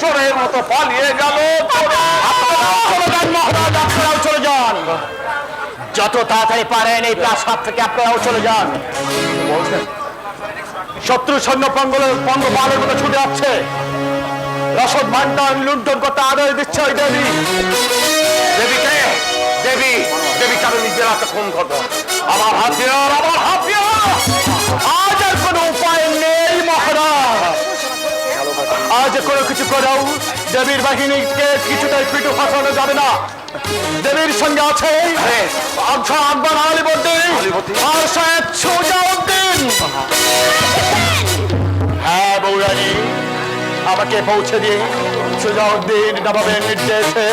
চোরের মতো পালিয়ে গেল। চলে যান, যত তাড়াতাড়ি পারেন এই প্রাসাদ থেকে আপনারাও চলে যান। শত্রু সৈন্য পঙ্গপালের মতো ছুটে যাচ্ছে, রসদ ভান্ডার লুণ্ঠন করতে আদেশ দিচ্ছে ওই দেবী। দেবীকে দেবী দেবী কারো নিজের হাতে খুন করবো। আমার হাতিয়ার, আমার হাতিয়ার। আজ আর কোনো উপায় নেই মহারাজ, আজ কোনো কিছু করেও দেবীর বাহিনীকে কিছুটাই পিটু ফাঁসানো যাবে না। দেবীর সঙ্গে আছে আকবর আলীবর্দী আর শাহেদ সুজাউদ্দিন। হ্যাঁ বৌরানী, আমাকে পৌঁছে দিয়ে সুজাউদ্দিন নবাবের নির্দেশে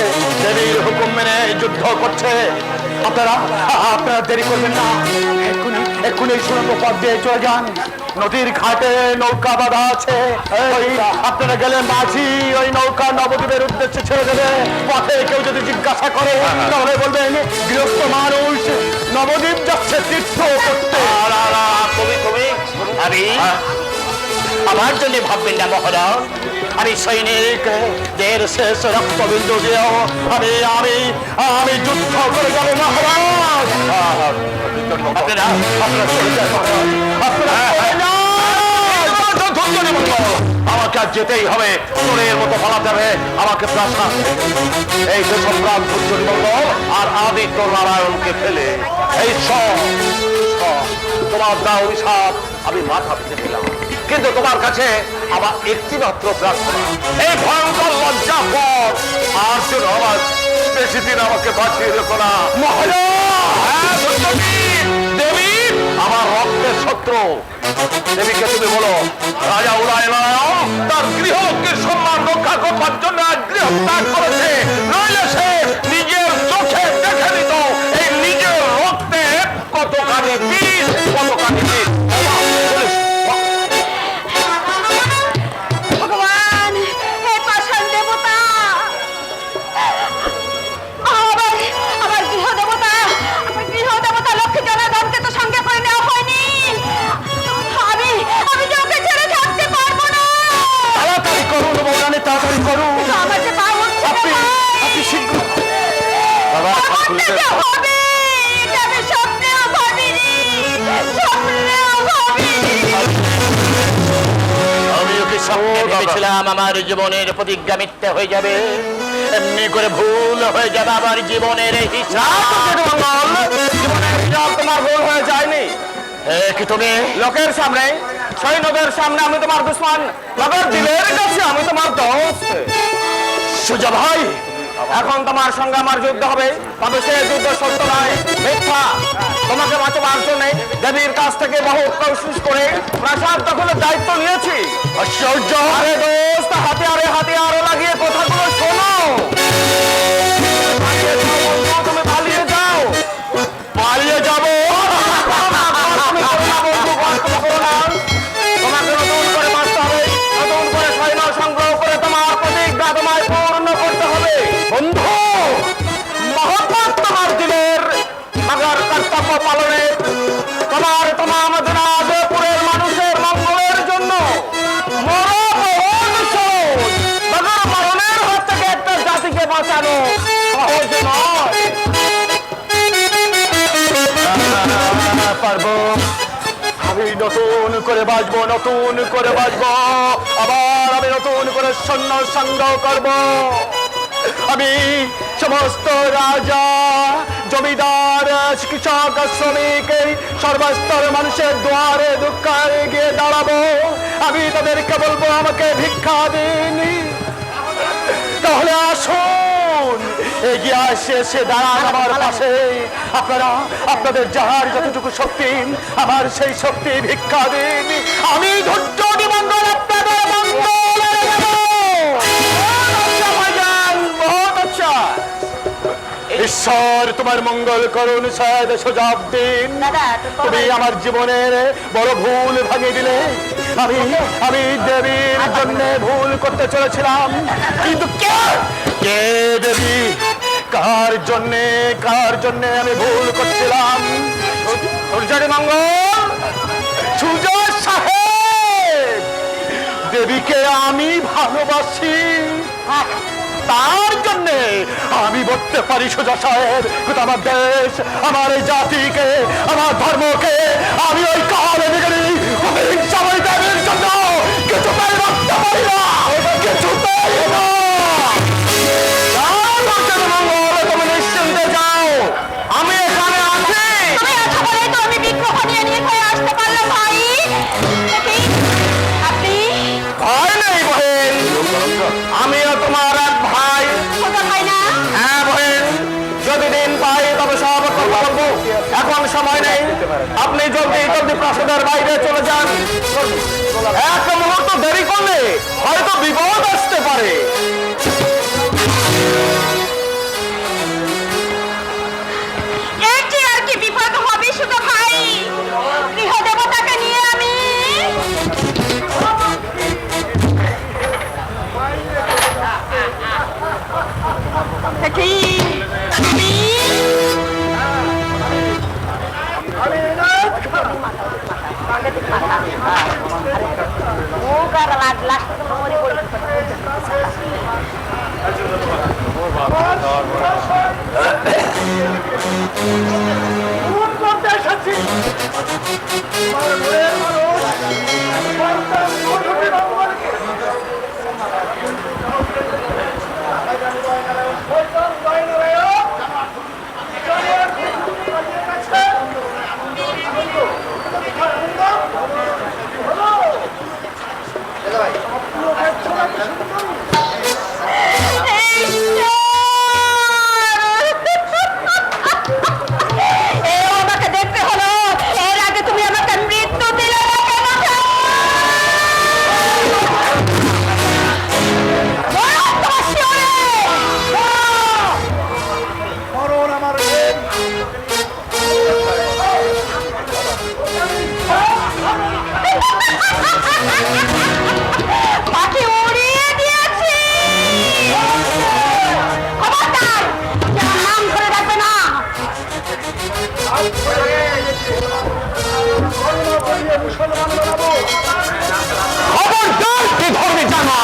দেবীর হুকুম মেনে যুদ্ধ করছে। আপনারা দেরি করবেন না, এক্ষুনি সুরঙ্গ পথ দিয়ে চলে যান। নদীর ঘাটে নৌকা বাঁধা আছে, আপনারা গেলে মাঝি ওই নৌকা নবদ্বীপের উদ্দেশ্যে ছেড়ে দেবে। পথে কেউ যদি জিজ্ঞাসা করে তাহলে বলবেন গৃহস্থ মানুষ নবদ্বীপ যাচ্ছে তীর্থ করতে। আমার জন্য ভাববেন না মহারাজ, আমি সৈনিক, দের শেষ রক্তবিন্দু দিয়েও আমি আমি আমি যুদ্ধ করে যাব মহারাজ। আপনারা চলে যান আমাকে আর যেতেই হবে, চোরের মতো পালাতে হবে আমাকে প্রাসাদ। এই যে সম্রাট সূর্যমঙ্গল আর আদিত্য নারায়ণকে ফেলে এই সব তোমার দা অভিশাপ আমি মাথা পেতে দিলাম। কিন্তু তোমার কাছে আমার একটি মাত্র প্রার্থনা, এই ভয়ঙ্কর লজ্জা পর আর যেন আমার বেশি দিন আমাকে বাঁচিয়ে রেখো না মহারাজ। দেবী আমার রক্তের শত্রু, দেবীকে তুমি বলো রাজা উদয়নারায়ণ তার গৃহকে সম্মান রক্ষা করবার জন্য গৃহ ত্যাগ করেছে, নইলে সে নিজের চোখে দেখে নিত এই নিজের রক্তে কতখানি বিষ, কতখানি বিষ। ভেবেছিলাম আমার জীবনের প্রতিজ্ঞা মিথ্যে হয়ে যাবে, এমনি করে ভুল হয়ে যাবে আমার জীবনের তোমার ভুল হয়ে যায়নি। কি তুমি লোকের সামনে, সৈন্যদের সামনে আমি তোমার দুশ্মন, নগর দিলের কাছে আমি তোমার দোস্ত। সুজা ভাই, এখন তোমার সঙ্গে আমার যুদ্ধ হবে, তবে সে যুদ্ধ সত্য নয়, মিথ্যা। তোমাকে বাঁচাবার জন্য দেবীর কাছ থেকে বহু কোশিশ করে প্রাসাদ দখলের দায়িত্ব নিয়েছি। আশ্চর্য! আরে দোস্ত, হাতিয়ারে হাতিয়ারে লাগিয়ে কথাগুলো শোনো। তুমি পালিয়ে যাও, পালিয়ে যাবো। তোমাকে নতুন করে বাঁচতে হবে, নতুন করে সৈন্য সংগ্রহ করে তোমার প্রতিজ্ঞা তোমায় পূর্ণ করতে হবে। বন্ধু, মহব্বত তোমার দিলের মগর কর্তব্য পালনে তোমার আমাদের আজপুরের মানুষের মঙ্গলের জন্য মরণের হাত থেকে একটা জাতিকে বাঁচানো সহজ নয়। পারবো, আমি নতুন করে বাঁচবো, নতুন করে বাঁচবো, আবার আমি নতুন করে সৈন্য সংগ্রহ করবো। আমি সমস্ত রাজা, জমিদার, কৃষক, শ্রমিক, সর্বস্তর মানুষের দুয়ারে দুঃখারে গিয়ে দাঁড়াবো। আমি তাদেরকে বলবো আমাকে ভিক্ষা দিন। তাহলে আসুন এগিয়ে আসে সে দাঁড়ান আমার পাশে। আপনারা আপনাদের যাহার যতটুকু শক্তি আমার সেই শক্তি ভিক্ষা দিন, আমি ধৈর্য মঙ্গল আপনাদের মঙ্গল এনে দেব। বহুত আচ্ছা, ঈশ্বর তোমার মঙ্গল করুন, সাদ সুযোগ দিন। তুমি আমার জীবনের বড় ভুল ভাঙিয়ে দিলে। আমি আমি দেবীর জন্য ভুল করতে চলেছিলাম, কিন্তু কে দেবী, কার জন্যে আমি ভুল করছিলাম? সূর্যের মঙ্গল, সূর্য সাহেব, দেবীকে আমি ভালোবাসি, তার জন্যে আমি বলতে পারি সোজা সাহেব, আমার দেশ, আমার এই জাতিকে, আমার ধর্মকে আমি ওই কালে নিগড়ি সবাই দেবীর জন্য কিছুতেই রাখতে পারি না, কিছুতেই না। তুমি নিশ্চিন্তে যাও, আমি এখানে আছি। আমি বিগ্রহ নিয়ে নিয়ে আসতে পারলাম ভাই। আপনি ভয় নেই বহেন, আমিও তোমার এক ভাই। ভাই না? হ্যাঁ বহেন, যদি দিন পাই তবে সব কথা বলবো, এখন সময় নেই। আপনি জলদি জলদি প্রাসাদের বাইরে চলে যান, এক মুহূর্ত দেরি করলে হয়তো বিপদ আসতে পারে। এটি আর কি বিপদ হবে শুধু ভাই, গৃহ দেবতাকে নিয়ে আমি আমাকে দেখতে হলো, এর আগে তুমি আমাকে মৃত্যু দিলে না কেন? তোমার শিয়রে! পাখি উড়িয়ে দিয়েছি। খবরদার, যেন নাম ধরে রাখবে না। খবরদার, কি ধরনের জানা?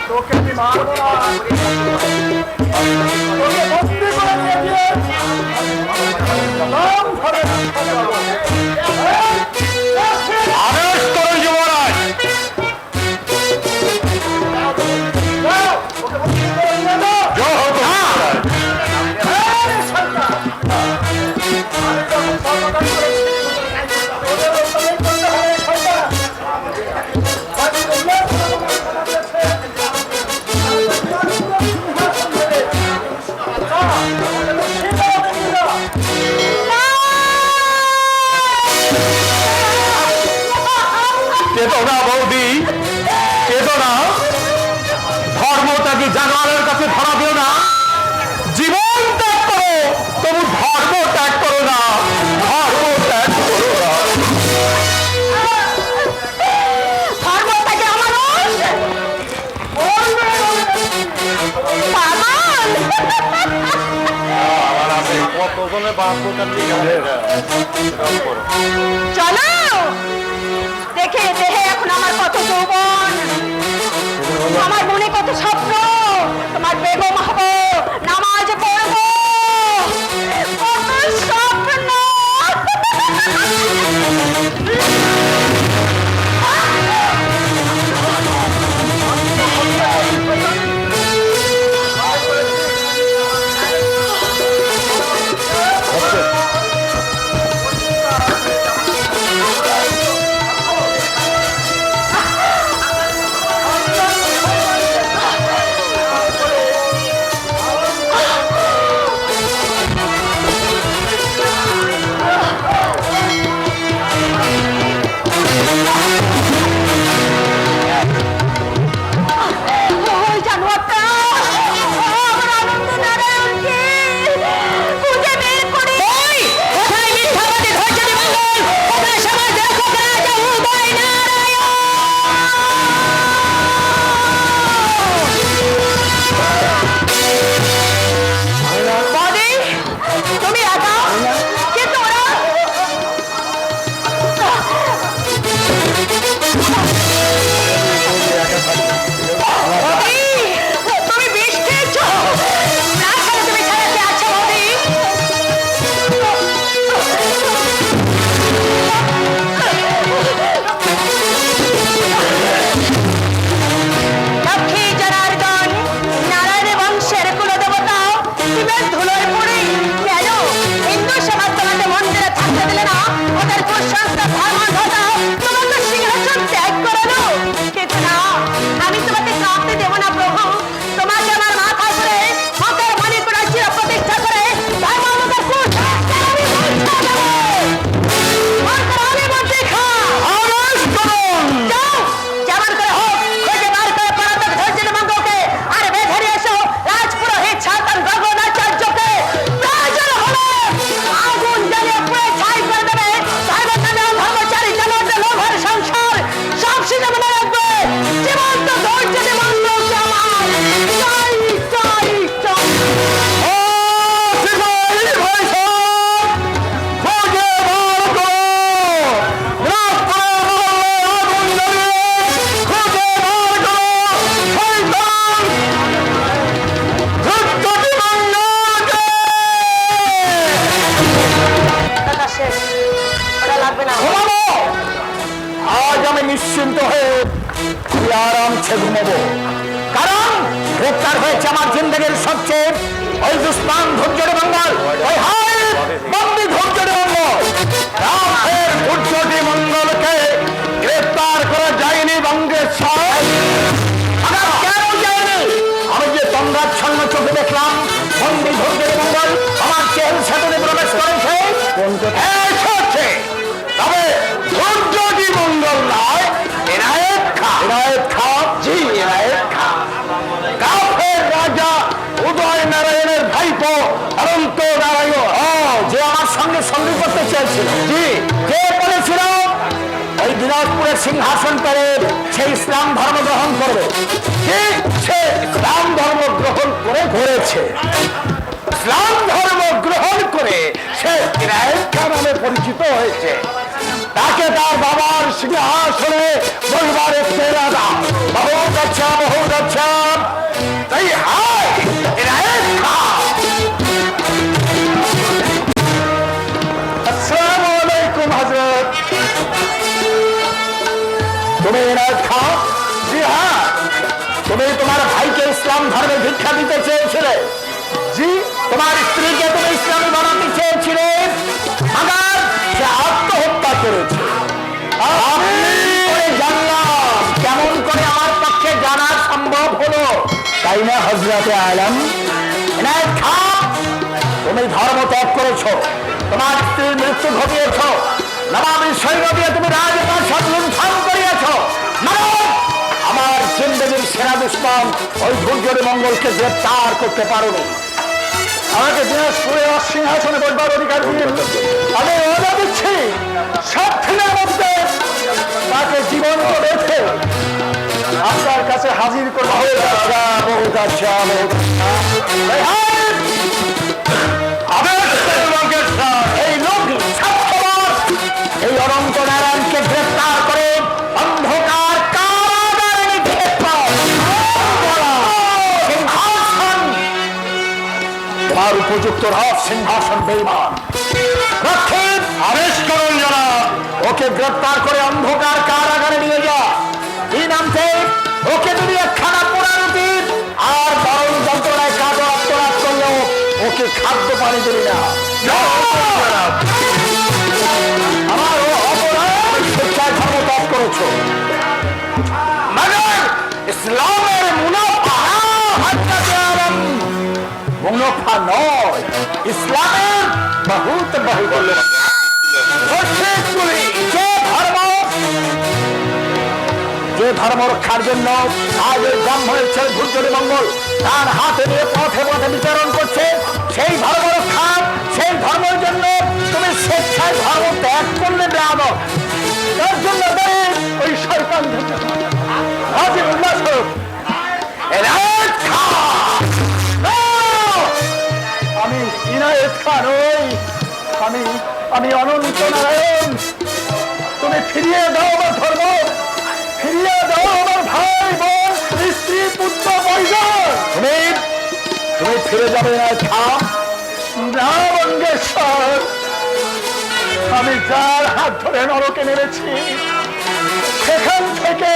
তোকে আমি মারবো না, তোকে বন্দি করে নিয়ে গিয়ে নাম ধরে আদেশ করুন যুবরাজ। জয় হোক মহারাজ। চেতনা বৌদি, চেতনা, ধর্মটাকে জানোয়ারের কাছে ধরা দিও না। জীবন ত্যাগ করো, তবু ধর্ম ত্যাগ করো না, ধর্ম ত্যাগ করো না। ধর্ম থেকে মানুষ পাগল। চলো দেখে দেহে এখন আমার কত যৌবন, আমার মনে কত স্বপ্ন, তোমার বেগম হব, নামাজ পড়বো, কত স্বপ্ন। নিশ্চিন্ত হয়ে আমি আরামসে ঘুমাবো, কারণ গ্রেপ্তার হয়েছে আমার জিন্দগির সবচেয়ে ওই দুষ্প্রাণ ধৈর্যের মঙ্গল, ওই হায় বন্দী ধৈর্যের মঙ্গল। রামের ধৈর্যটি মঙ্গলকে গ্রেপ্তার করা যায়নি বঙ্গেশ্বর। কেন যায়নি? আমি যে তন্দ্রাচ্ছন্ন চোখে দেখলাম বন্দী ধৈর্যের মঙ্গল আমার জেল সেতুতে প্রবেশ করেছে, এসেছে। তবে ধৈর্যটি মঙ্গল নয়, এনায়েত খা। এনায়েত খা? জি, এনায়েত খা। কাফের রাজা উদয় নারায়ণের ভাইপো অনন্ত নারায়ণ, যে আমার সঙ্গে সঙ্গী করতে চেয়েছিল। জি, কে বলেছিল ওই দিনাজপুরের সিংহাসন পেরে সে ইসলাম ধর্ম গ্রহণ করবে? ঠিক, সে ইসলাম ধর্ম গ্রহণ করেছে। ইসলাম ধর্ম গ্রহণ করে সে ইনায়েত খান নামে পরিচিত হয়েছে। তাকে তার বাবার সিংহাসনে বলবারে ফেরা দাও। বহুত আচ্ছা, বহুত আচ্ছা। তাই হায় ইনায়েত খান। আসসালামু আলাইকুম হযরত। তুমি ইনায়েত খান? জি হ্যাঁ। তুমি তোমার ভাইকে ইসলাম ধর্মে ভিক্ষা দিতে চেয়েছিলে? জি। তোমার স্ত্রীকে তুমি ইসলামী বানাতে চেয়েছিলে, মাগার সে আত্মহত্যা করেছে। আমি জানলাম, কেমন করে আমার পক্ষে জানা সম্ভব হলো, তাই না হযরতে আলম? ইনায়েত খান, তুমি ধর্ম ত্যাগ করেছো, তোমার স্ত্রীর মৃত্যু ঘটিয়েছ, নবাবী সৈন্য দিয়ে তুমি রাজপ্রাসাদ লুণ্ঠন করিয়েছ। আমার জিন্দগির সেরা দুশ্মন ওই ধৈর্যের মঙ্গলকে গ্রেপ্তার করতে পারোনি। আমাকে দিনাজপুরে সিংহাসনে বসবার অধিকার দিয়ে আমি ওটা দিচ্ছি, 7 দিনের মধ্যে তাকে জীবন্ত রেখে আপনার কাছে হাজির করবো। বহুত আচ্ছা, বহুত আচ্ছা। এই লোক এই অনন্ত নারায়ণকে গ্রেপ্তার করে অন্ধকার কারাগারে নিক্ষেপ করো। সিংহাসন তোমার উপযুক্ত রাজ সিংহাসন বেঈমান। রক্ষিত, আদেশ করুন জনাব। ওকে গ্রেপ্তার করে অন্ধকার কারাগারে নিয়ে যা। কি নামতে? ওকে যদি একখানা পোড়ারুটি আর দারুণ যন্ত্রণায় কাজর আত্মরাত করলেও ওকে খাদ্য পানি দিবি না। আমার ও অপরাধ, শিক্ষায় ধর্ম ত্যাগ করেছো, মগর ইসলামের মুনাফা মুনাফা নয়, ইসলামের বহুত বহু যে ধর্ম রক্ষার জন্য আজ ব্রাহ্মণের ছেলে ধৈর্যের মঙ্গল তার হাতে নিয়ে পথে পথে বিচরণ করছে, সেই ধর্ম রক্ষা, সেই ধর্মের জন্য তুমি স্বেচ্ছায় ধর্ম ত্যাগ করলে ব্রাহ্মণ। তার জন্য ওই শয়তান আমি ইনায়েত খান, আমি অনন্ত নারায়ণ। তুমি ফিরিয়ে দাও আমার ধর্ম, ফিরিয়ে দাও আমার ভাই বোন স্ত্রী পুত্র পরিবার। তুমি ফিরে যাবে ইনায়েত খান? না বঙ্গেশ্বর, আমি যার হাত ধরে নরকে নেমেছি সেখান থেকে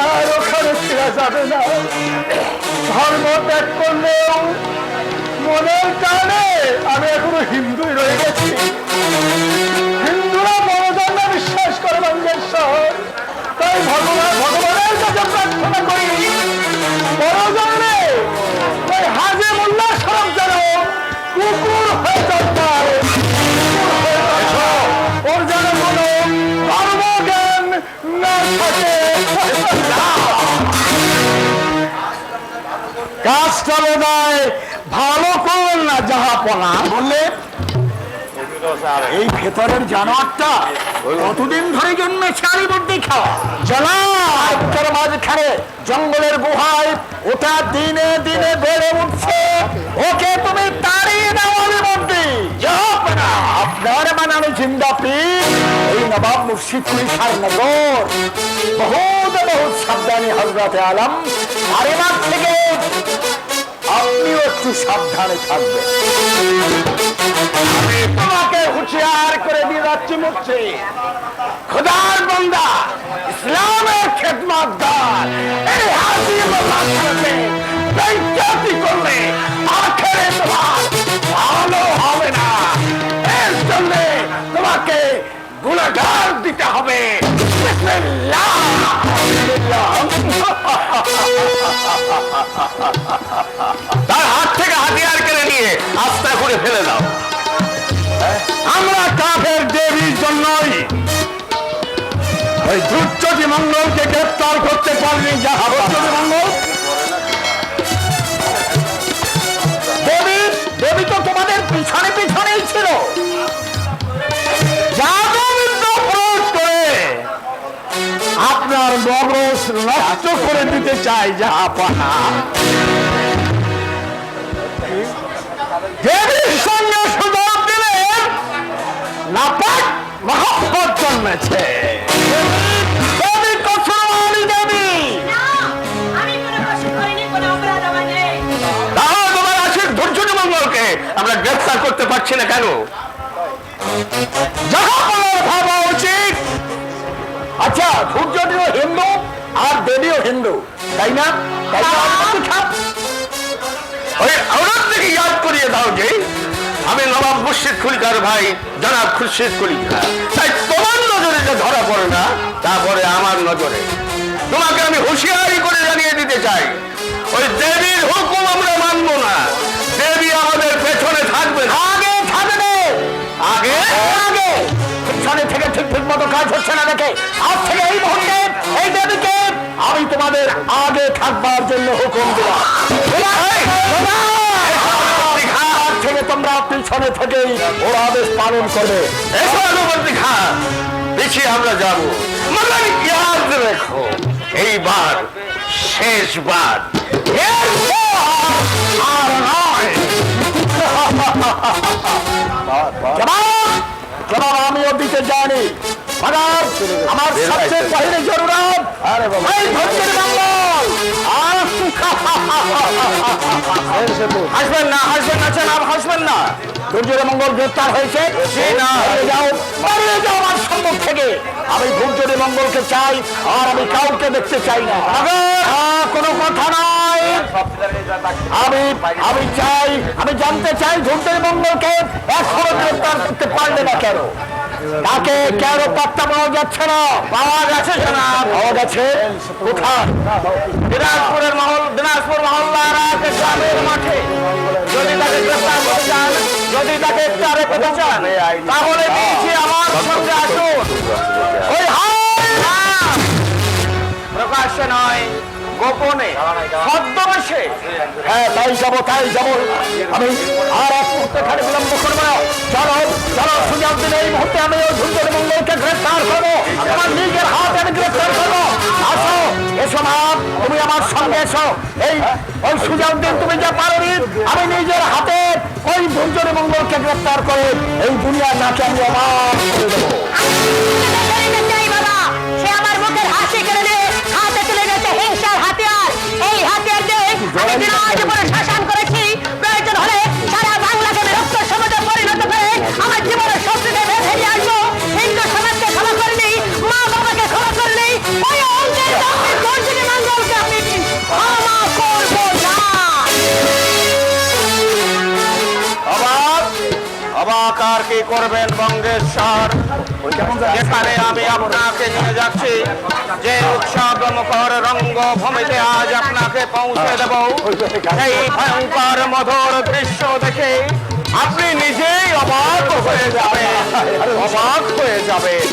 আর ওখানে ফিরে যাবে না। ধর্ম ত্যাগ করলেও মনের টানে আমি এখনো হিন্দুই রয়ে গেছি। হিন্দুরা বড়জন্মে বিশ্বাস করে বঙ্গেশ্বর, তাই ভগবানের কাছে প্রার্থনা করি বড়জন্মে ওই হাজে মোল্লা সরব যেন কুকুর হয়ে জন্মায়, ওর যেন কোনো ধর্মজ্ঞান না থাকে। কাজটা বোধ হয় ভালো করলেন না জাহাপনা। বললে এই ভেতরের জানোয়ারটা কতদিন ধরে জন্মেছে আমি বুদ্ধি খাওয়া জলার মাঝখানে জঙ্গলের গুহায় ওটা দিনে দিনে বেড়ে উঠছে। ওকে তুমি তাড়িয়ে দাও আমি বুদ্ধি। আপনার বানানো জিন্দাপি এই নবাব মুর্শিদ কুলি সারনগর। বহুত বহুত সাবধানী হযরতে আলম, আর এবার থেকে আপনিও একটু সাবধানে থাকবেন। আমি তোমাকে হুঁশিয়ার করে দিয়ে যাচ্ছি মুখছে খোদার বান্দা ইসলামের খেদমতগার এই হাজিবুল্লাহ সাথে বেইজ্জতি করলে আখেরে তোমার ভালো হবে না। এর জন্য তোমাকে গুনাহগার দিতে হবে। বিসমিল্লাহ। তার হাত থেকে হাতিয়ার কেড়ে নিয়ে আস্তা করে ফেলে দাও। আমরা কাফের দেবীর জন্যই ওই দুর্যোগী মঙ্গলকে গ্রেফতার করতে পারিনি। যাহা দুর্যোগী মঙ্গল দেবী, দেবী তো তোমাদের পিছনে পিছনেই ছিল। জাদুবিদ্যা প্রয়োগ করে আপনার মগজ নষ্ট করে দিতে চাই। যাহা পাহা দেবীর সঙ্গে সুযোগ দিলে নাপাক মহব্বত জন্মেছে। দেবী কসরওয়ালি দেবী। আমি কোনো দোষ করিনি, কোনো অপরাধ আমার নেই। তাহলে তোমার আশিক দুর্যোগী মঙ্গলকে আমরা গ্রেফতার করতে পারছি না কেন? যাহা বলার ভাবা উচিত। আচ্ছা, দুর্যোগীও হিন্দু আর দেবীও হিন্দু, তাই না? তাই না? ওই আওরাত থেকে ইয়াদ করিয়ে দাও যে আমি নবাব মুর্শিদ কুলিকার ভাই জনাব খুরশিদ কুলিকা। তাই তোমার নজরে যে ধরা পড়ে না, তারপরে আমার নজরে। তোমাকে আমি হুঁশিয়ারি করে জানিয়ে দিতে চাই, ওই দেবীর হুকুম আমরা মানব না। দেবী আমাদের পেছনে থাকবে না। আগে থাকবে, আগে আগে পিছনে থেকে ঠিক ঠিক মতো কাজ হচ্ছে না দেখে আজ থেকে এই মুহূর্তে এই দেবীকে আমি তোমাদের আগে থাকবার জন্য হুকুম দিলাম। আজ থেকে তোমরা পিছনে থেকেই ওর আদেশ পালন করবে। এসো অনুবর্তী খা, পিছিয়ে আমরা যাব। মগর ইয়াদ রেখো, এইবার শেষবার। আর নয়। জবাব আমিও দিতে জানি, মগর আমার সবচেয়ে পহিলে জরুরত এই ধৈর্যের মঙ্গল। হাসবেন না, হাসবেন না, জনাব, হাসবেন না। ধৈর্যের মঙ্গল গ্রেফতার হয়েছে। পালিয়ে যাও, পালিয়ে যাও আমার সম্মুখ থেকে। আমি ধৈর্যের মঙ্গলকে চাই, আর আমি কাউকে দেখতে চাই না। কোনো কথা নয়। আমি চাই, আমি জানতে চাই ধৈর্যের মঙ্গলকে এখনো গ্রেফতার করতে পারলে না কেন? তাকে কেন পাত্তা পাওয়া যাচ্ছে না? পাওয়া গেছে জনাব, পাওয়া গেছে। কোথায়? দিনাজপুর মহল্লার এক গ্রামের মাঠে। যদি তাকে গ্রেফতার করতে চান, যদি তাকে গ্রেফতারে পেতে চান, তাহলে নিয়েছি আমার সঙ্গে আসুন। ওই প্রকাশ্যে নয়, গোপনে, ছদ্মবেশে। হ্যাঁ, তাই যাবো, তাই যাবো। আমি আর এক মুহূর্তে খালি বিলম্ব করবো না। চলো, চলো, সুযোগ দিলে এই মুহূর্তে আমি ওই ধৈর্যের মঙ্গলকে গ্রেফতার করবো। আমার নিজের হাতে আমি গ্রেফতার করবো। আসো, এসো মা, তুমি আমার সঙ্গে এসো। এই ওই সুযোগ দিন, তুমি যা পারোনি, আমি নিজের হাতে ওই ধৈর্যের মঙ্গলকে গ্রেফতার করে এই দুনিয়ার নাকে আমি অবাক করে দেবো। চাই বাবা, সে আমার মুখের হাসি কেড়ে নিয়ে হাতে তুলে গেছে হিংসার হাতিয়ার। এই হাতিয়ার দিয়ে আমি বিরাট করে শাসন করেছি। প্রয়োজন হলে সারা বাংলাকে আমি রক্ত সমাজে পরিণত করে আমার জীবনের শত্রুদের বেঁধে নিয়ে আসবো। হিন্দু সমাজকে ক্ষমা করিনি, মা বাবাকে ক্ষমা করিনি, ওই অঙ্কের ধৈর্যনী মঙ্গলকে আমি ক্ষমা করবো না। অবাক, অবাক আর কি করবেন বঙ্গেশ্বর? যেখানে আমি আপনাকে নিয়ে যাচ্ছি, যে উৎসব মুখর রঙ্গভূমিতে আজ আপনাকে পৌঁছে দেব, এই ভয়ঙ্কর মধুর দৃশ্য দেখে আপনি নিজেই অবাক হয়ে যাবেন, অবাক হয়ে যাবেন।